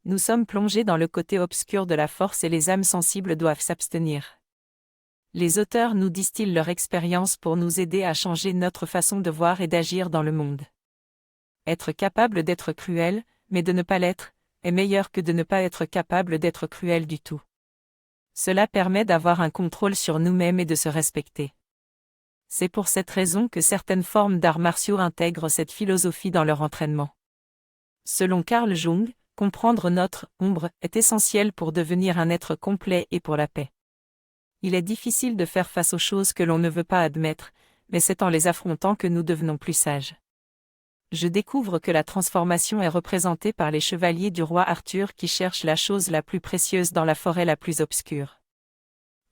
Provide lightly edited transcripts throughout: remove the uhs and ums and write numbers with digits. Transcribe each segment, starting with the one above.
Nous sommes plongés dans le côté obscur de la force et les âmes sensibles doivent s'abstenir. Les auteurs nous distillent leur expérience pour nous aider à changer notre façon de voir et d'agir dans le monde. Être capable d'être cruel, mais de ne pas l'être, est meilleur que de ne pas être capable d'être cruel du tout. Cela permet d'avoir un contrôle sur nous-mêmes et de se respecter. C'est pour cette raison que certaines formes d'arts martiaux intègrent cette philosophie dans leur entraînement. Selon Carl Jung, comprendre notre « ombre » est essentiel pour devenir un être complet et pour la paix. Il est difficile de faire face aux choses que l'on ne veut pas admettre, mais c'est en les affrontant que nous devenons plus sages. Je découvre que la transformation est représentée par les chevaliers du roi Arthur qui cherchent la chose la plus précieuse dans la forêt la plus obscure.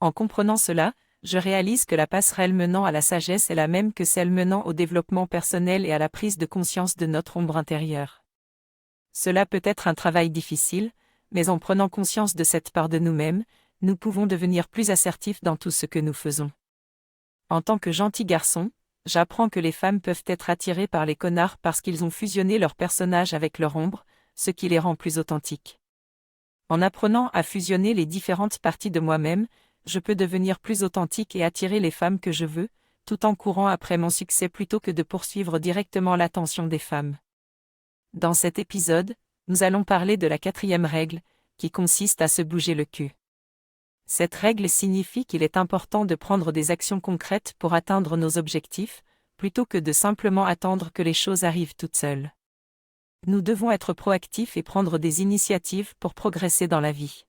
En comprenant cela, je réalise que la passerelle menant à la sagesse est la même que celle menant au développement personnel et à la prise de conscience de notre ombre intérieure. Cela peut être un travail difficile, mais en prenant conscience de cette part de nous-mêmes, nous pouvons devenir plus assertifs dans tout ce que nous faisons. En tant que gentil garçon, j'apprends que les femmes peuvent être attirées par les connards parce qu'ils ont fusionné leur personnage avec leur ombre, ce qui les rend plus authentiques. En apprenant à fusionner les différentes parties de moi-même, je peux devenir plus authentique et attirer les femmes que je veux, tout en courant après mon succès plutôt que de poursuivre directement l'attention des femmes. Dans cet épisode, nous allons parler de la 4e règle, qui consiste à se bouger le cul. Cette règle signifie qu'il est important de prendre des actions concrètes pour atteindre nos objectifs, plutôt que de simplement attendre que les choses arrivent toutes seules. Nous devons être proactifs et prendre des initiatives pour progresser dans la vie.